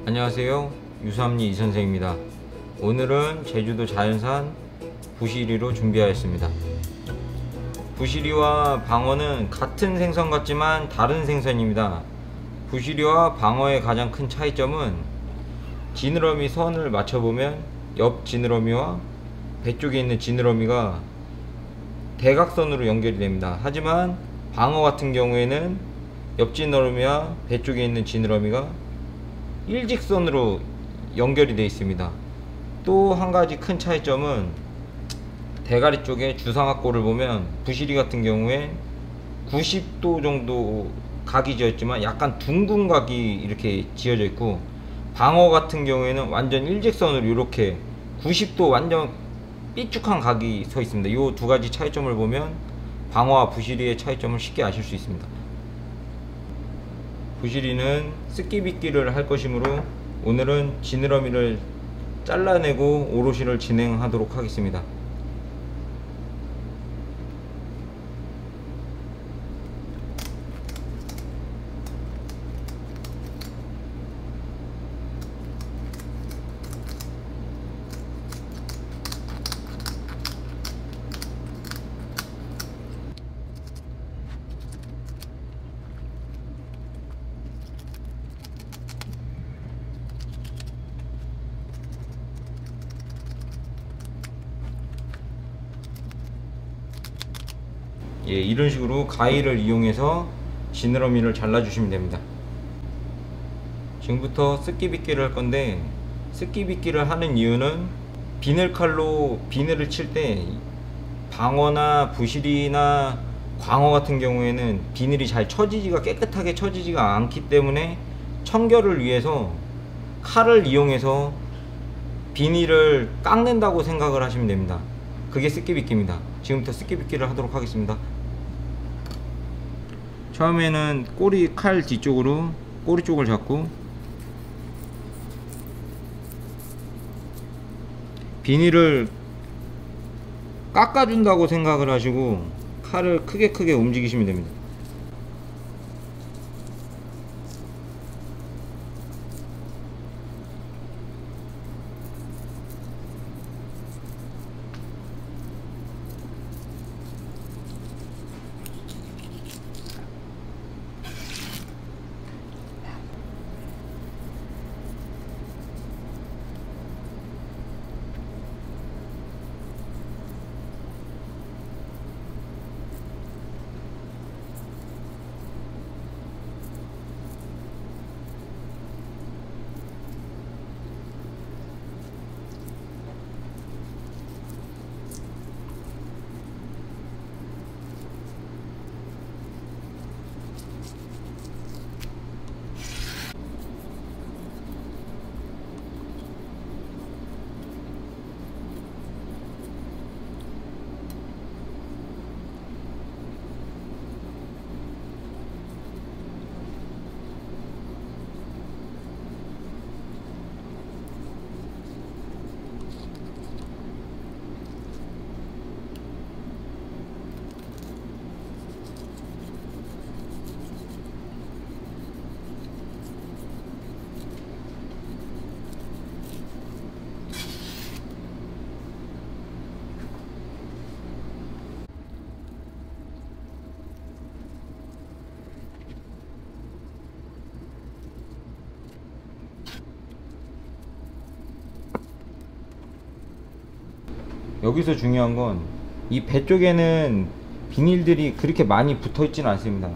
안녕하세요, 유수함리 이선생입니다. 오늘은 제주도 자연산 부시리로 준비하였습니다. 부시리와 방어는 같은 생선 같지만 다른 생선입니다. 부시리와 방어의 가장 큰 차이점은 지느러미 선을 맞춰보면 옆 지느러미와 배 쪽에 있는 지느러미가 대각선으로 연결이 됩니다. 하지만 방어 같은 경우에는 옆 지느러미와 배 쪽에 있는 지느러미가 일직선으로 연결이 되어 있습니다. 또 한 가지 큰 차이점은 대가리 쪽에 주상악골을 보면 부시리 같은 경우에 90도 정도 각이 지었지만 약간 둥근 각이 이렇게 지어져 있고, 방어 같은 경우에는 완전 일직선으로 이렇게 90도 완전 삐쭉한 각이 서 있습니다. 이 두 가지 차이점을 보면 방어와 부시리의 차이점을 쉽게 아실 수 있습니다. 부시리는 쓰끼빗기를 할 것이므로 오늘은 지느러미를 잘라내고 오롯이를 진행하도록 하겠습니다. 예, 이런 식으로 가위를 이용해서 지느러미를 잘라주시면 됩니다. 지금부터 쓰끼빗기를 할 건데, 쓰끼빗기를 하는 이유는 비늘칼로 비늘을 칠 때 방어나 부시리나 광어 같은 경우에는 비늘이 잘 쳐지지가 깨끗하게 쳐지지가 않기 때문에 청결을 위해서 칼을 이용해서 비닐을 깎는다고 생각을 하시면 됩니다. 그게 쓰끼빗기입니다. 지금부터 쓰끼빗기를 하도록 하겠습니다. 처음에는 꼬리 칼 뒤쪽으로 꼬리 쪽을 잡고 비닐을 깎아준다고 생각을 하시고 칼을 크게 움직이시면 됩니다. 여기서 중요한 건 이 배 쪽에는 비닐들이 그렇게 많이 붙어 있지는 않습니다.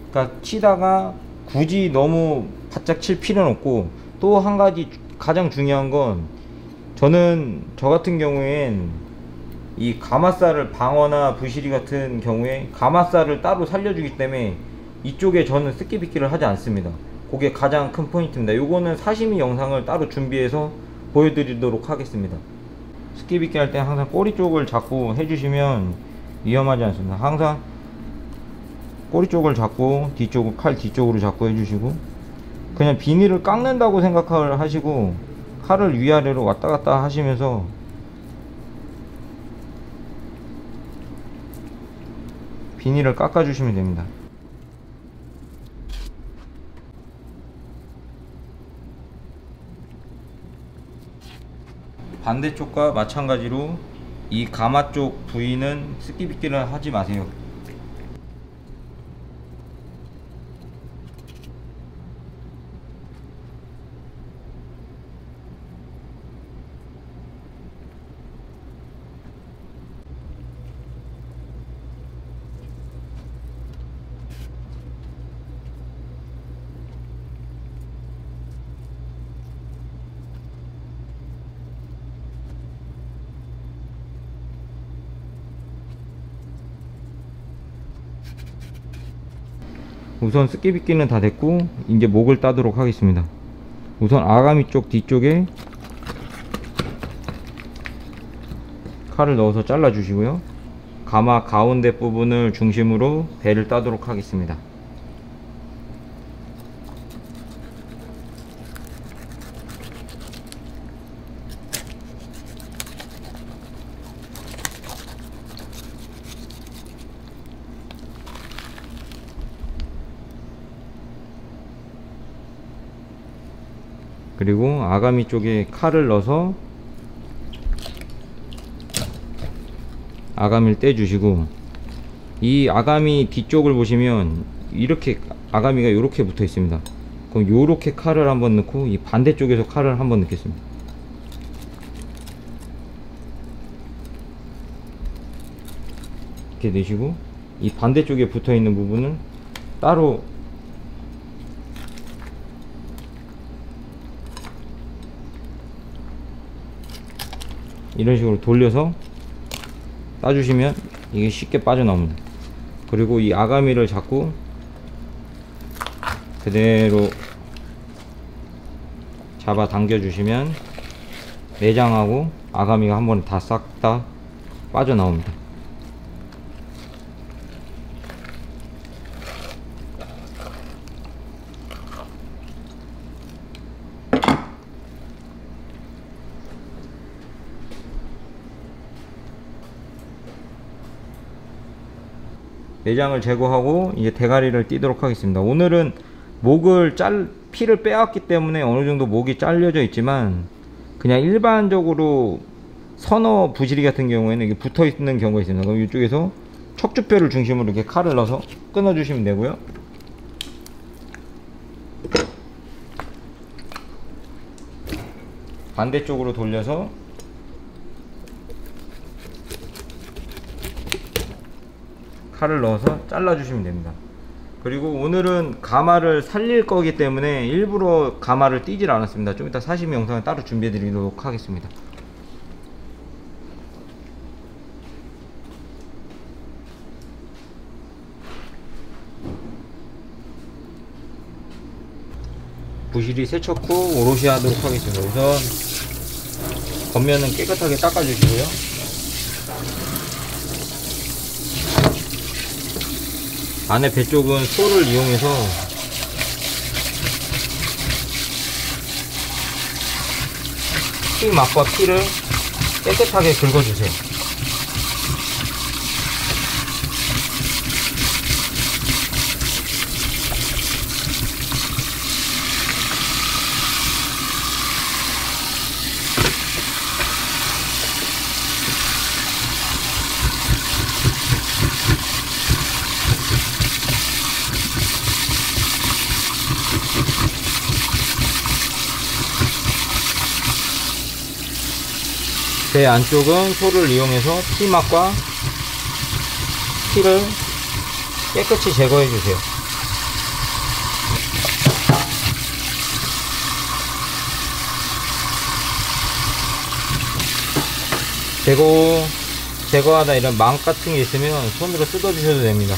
그러니까 치다가 굳이 너무 바짝 칠 필요는 없고, 또 한 가지 가장 중요한 건 저 같은 경우엔 이 가마살을 방어나 부시리 같은 경우에 가마살을 따로 살려주기 때문에 이쪽에 저는 쓰끼빗기를 하지 않습니다. 그게 가장 큰 포인트입니다. 요거는 사시미 영상을 따로 준비해서 보여드리도록 하겠습니다. 쓰끼빗기 할 때 항상 꼬리 쪽을 잡고 해주시면 위험하지 않습니다. 항상 꼬리 쪽을 잡고 칼 뒤쪽으로 잡고 해주시고, 그냥 비닐을 깎는다고 생각을 하시고 칼을 위아래로 왔다 갔다 하시면서 비닐을 깎아 주시면 됩니다. 반대쪽과 마찬가지로 이 가마 쪽 부위는 쓰끼빗기를 하지 마세요. 우선 쓰끼빗기는 다 됐고 이제 목을 따도록 하겠습니다. 우선 아가미 쪽 뒤쪽에 칼을 넣어서 잘라 주시고요. 가마 가운데 부분을 중심으로 배를 따도록 하겠습니다. 그리고 아가미 쪽에 칼을 넣어서 아가미를 떼 주시고, 이 아가미 뒤쪽을 보시면 이렇게 아가미가 이렇게 붙어 있습니다. 그럼 요렇게 칼을 한번 넣고 이 반대쪽에서 칼을 한번 넣겠습니다. 이렇게 넣으시고 이 반대쪽에 붙어 있는 부분은 따로 이런 식으로 돌려서 따주시면 이게 쉽게 빠져나옵니다. 그리고 이 아가미를 잡고 그대로 잡아 당겨 주시면 내장하고 아가미가 한 번에 다 싹 다 빠져나옵니다. 내장을 제거하고 이제 대가리를 띄도록 하겠습니다. 오늘은 목을 피를 빼왔기 때문에 어느 정도 목이 잘려져 있지만, 그냥 일반적으로 선어 부시리 같은 경우에는 이게 붙어 있는 경우가 있습니다. 그럼 이쪽에서 척추뼈를 중심으로 이렇게 칼을 넣어서 끊어 주시면 되고요. 반대쪽으로 돌려서 칼을 넣어서 잘라 주시면 됩니다. 그리고 오늘은 가마를 살릴 거기 때문에 일부러 가마를 띄질 않았습니다. 좀 이따 사시미 영상을 따로 준비해 드리도록 하겠습니다. 부실이 세척 후 오롯이 하도록 하겠습니다. 우선 겉면은 깨끗하게 닦아 주시고요. 안에 배 쪽은 소를 이용해서 피 맛과 피를 깨끗하게 긁어주세요. 배 안쪽은 소를 이용해서 피맛과 피를 깨끗이 제거해 주세요. 제거하다 이런 망 같은 게 있으면 손으로 뜯어 주셔도 됩니다.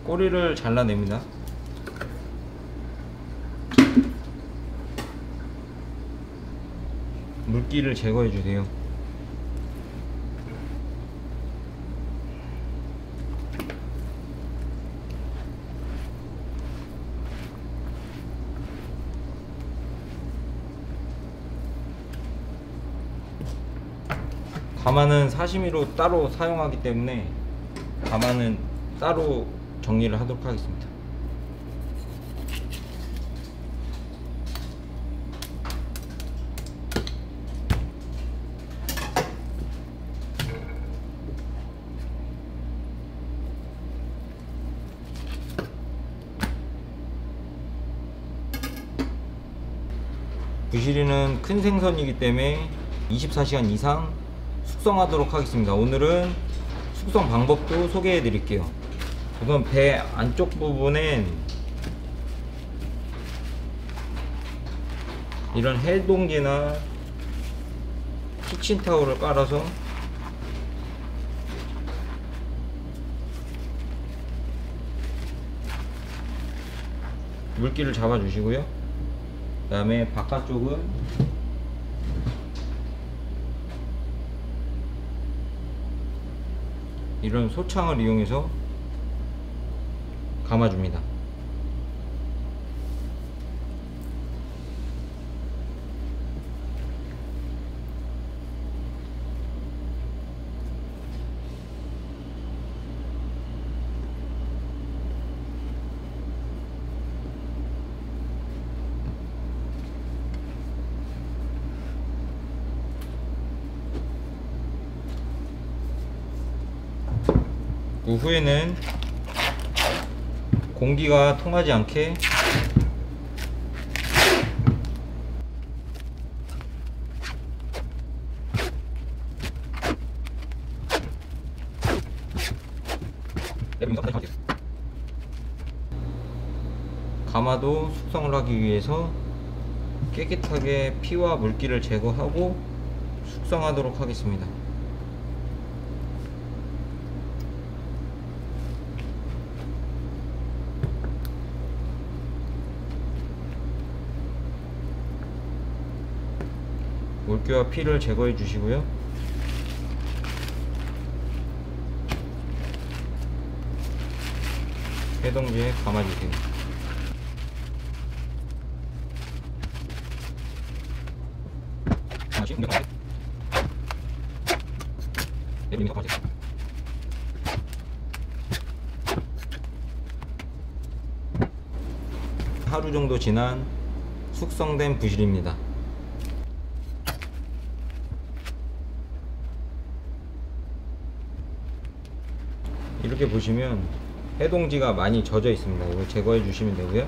꼬리를 잘라냅니다. 물기를 제거해 주세요. 가마는 사시미로 따로 사용하기 때문에 가마는 따로 정리를 하도록 하겠습니다. 부시리는 큰 생선이기 때문에 24시간 이상 숙성하도록 하겠습니다. 오늘은 숙성 방법도 소개해 드릴게요. 우선 배 안쪽 부분엔 이런 해동지나 키친타올을 깔아서 물기를 잡아 주시고요. 그 다음에 바깥쪽은 이런 소창을 이용해서 감아줍니다. 그 후에는 공기가 통하지 않게 가마도 숙성을 하기 위해서 깨끗하게 피와 물기를 제거하고 숙성하도록 하겠습니다. 물기와 피를 제거해 주시고요. 해동지에 감아주세요. 하루 정도 지난 숙성된 부실입니다. 이렇게 보시면 해동지가 많이 젖어 있습니다. 이걸 제거해 주시면 되고요.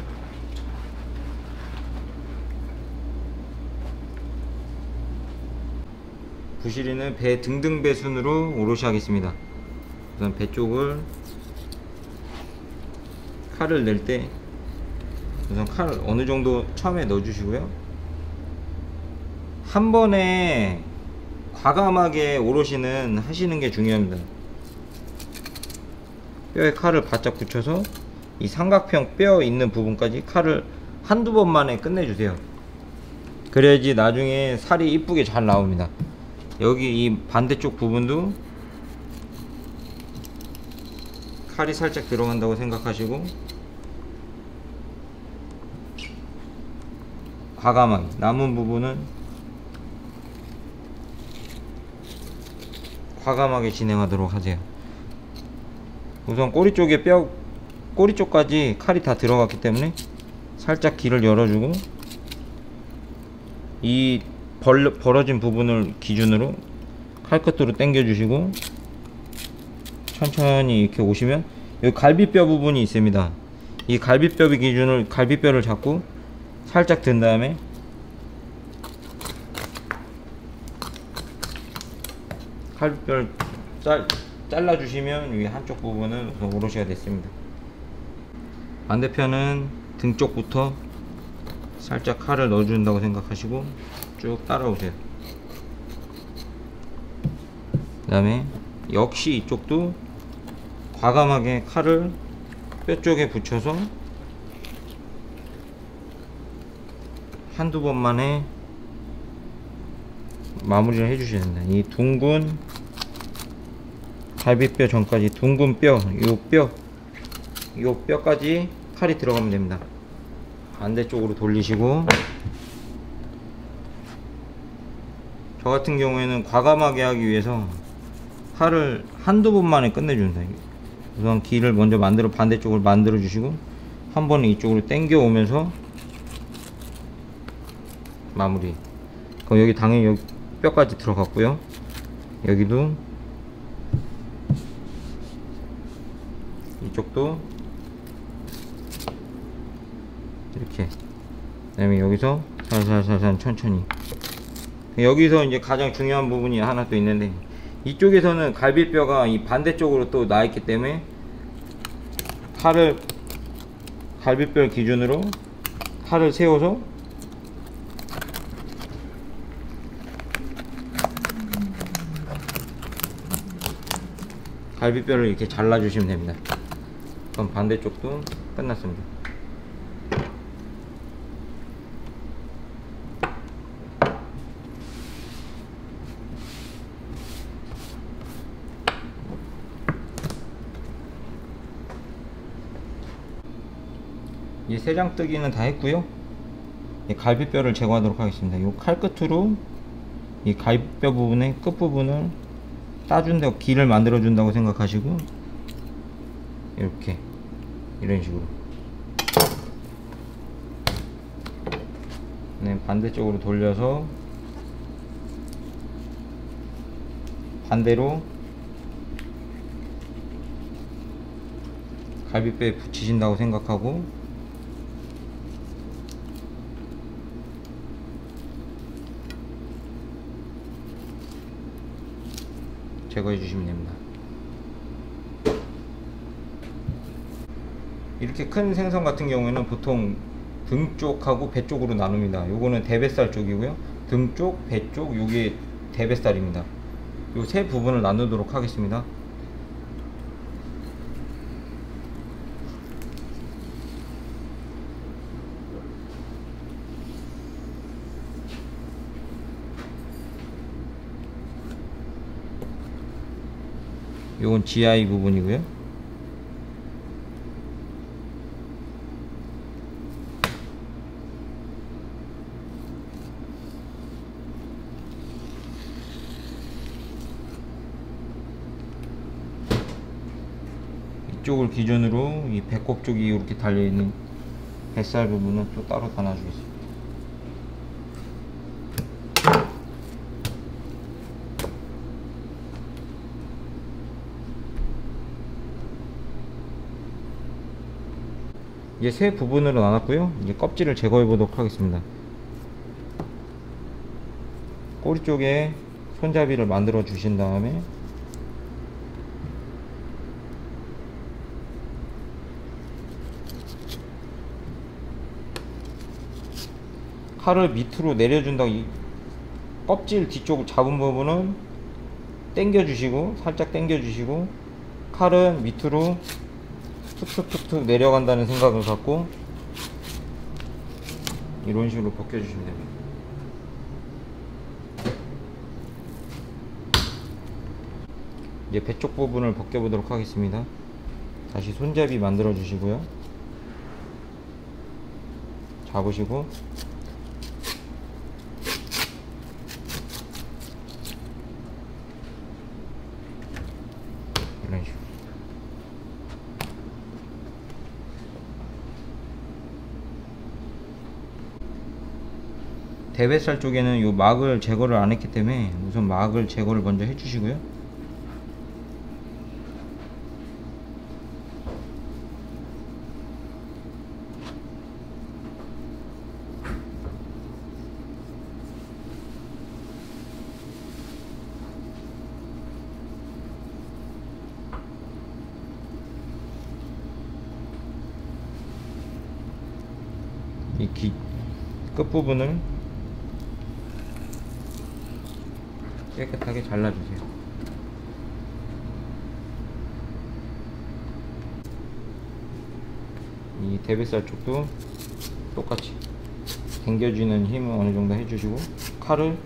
부시리는 배 등등배 순으로 오롯이 하겠습니다. 우선 배 쪽을 칼을 낼 때 우선 칼을 어느 정도 처음에 넣어 주시고요. 한 번에 과감하게 오롯이는 하시는 게 중요합니다. 뼈에 칼을 바짝 붙여서 이 삼각형 뼈 있는 부분까지 칼을 한두 번만에 끝내주세요. 그래야지 나중에 살이 이쁘게 잘 나옵니다. 여기 이 반대쪽 부분도 칼이 살짝 들어간다고 생각하시고 과감하게 남은 부분은 과감하게 진행하도록 하세요. 우선 꼬리 쪽에 꼬리 쪽까지 칼이 다 들어갔기 때문에 살짝 길을 열어주고 이 벌어진 부분을 기준으로 칼끝으로 당겨 주시고 천천히 이렇게 오시면 여기 갈비뼈 부분이 있습니다. 이 갈비뼈 기준을 갈비뼈를 잡고 살짝 든 다음에 갈비뼈를 잘라 주시면 위 한쪽 부분은 우선 오롯이가 됐습니다. 반대편은 등 쪽부터 살짝 칼을 넣어 준다고 생각하시고 쭉 따라오세요. 그 다음에 역시 이쪽도 과감하게 칼을 뼈 쪽에 붙여서 한두 번만에 마무리를 해주셔야 된다. 이 둥근 갈비뼈 전까지 둥근 뼈, 요 뼈까지 칼이 들어가면 됩니다. 반대쪽으로 돌리시고, 저 같은 경우에는 과감하게 하기 위해서 칼을 한두 번만에 끝내준다. 우선 길을 먼저 반대쪽으로 만들어 주시고, 한 번은 이쪽으로 당겨 오면서 마무리. 그럼 여기 당연히 여기 뼈까지 들어갔고요. 여기도 이쪽도 이렇게. 그 다음에 여기서 살살살살 천천히. 여기서 이제 가장 중요한 부분이 하나 또 있는데, 이쪽에서는 갈비뼈가 이 반대쪽으로 또 나 있기 때문에 칼을 갈비뼈를 기준으로 칼을 세워서 갈비뼈를 이렇게 잘라 주시면 됩니다. 그럼 반대쪽도 끝났습니다. 이 세장뜨기는 다 했고요. 이 갈비뼈를 제거하도록 하겠습니다. 이 칼끝으로 이 갈비뼈 부분의 끝부분을 따준다고, 길을 만들어 준다고 생각하시고, 이렇게 이런 식으로. 네, 반대쪽으로 돌려서 반대로 갈비뼈에 붙이신다고 생각하고, 제거해 주시면 됩니다. 이렇게 큰 생선 같은 경우에는 보통 등 쪽하고 배 쪽으로 나눕니다. 요거는 대뱃살 쪽이고요, 등 쪽, 배 쪽, 요게 대뱃살입니다. 요 세 부분을 나누도록 하겠습니다. 요건 GI 부분이고요. 이쪽을 기준으로 이 배꼽 쪽이 이렇게 달려있는 뱃살 부분은 또 따로 나눠주겠습니다. 이제 세 부분으로 나눴고요. 이제 껍질을 제거해 보도록 하겠습니다. 꼬리 쪽에 손잡이를 만들어 주신 다음에 칼을 밑으로 내려준다고, 이 껍질 뒤쪽을 잡은 부분은 당겨 주시고, 살짝 당겨 주시고, 칼은 밑으로 툭툭툭툭 내려간다는 생각을 갖고 이런 식으로 벗겨주시면 됩니다. 이제 배 쪽 부분을 벗겨보도록 하겠습니다. 다시 손잡이 만들어 주시고요. 잡으시고 이런 식으로. 대뱃살 쪽에는 요 막을 제거를 안 했기 때문에 우선 막을 제거를 먼저 해 주시고요. 이 끝부분을 깨끗하게 잘라주세요. 이 대뱃살 쪽도 똑같이 당겨주는 힘을 어느 정도 해주시고, 칼을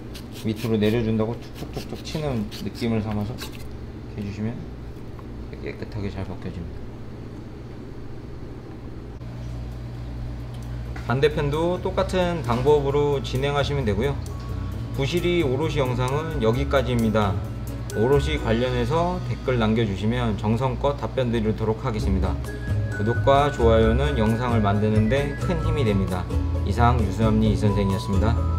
밑으로 내려준다고 툭툭툭툭 치는 느낌을 삼아서 해주시면 깨끗하게 잘 벗겨집니다. 반대편도 똑같은 방법으로 진행하시면 되고요. 부실이 오롯이 영상은 여기까지입니다. 오롯이 관련해서 댓글 남겨주시면 정성껏 답변 드리도록 하겠습니다. 구독과 좋아요는 영상을 만드는데 큰 힘이 됩니다. 이상 유수남리 이선생이었습니다.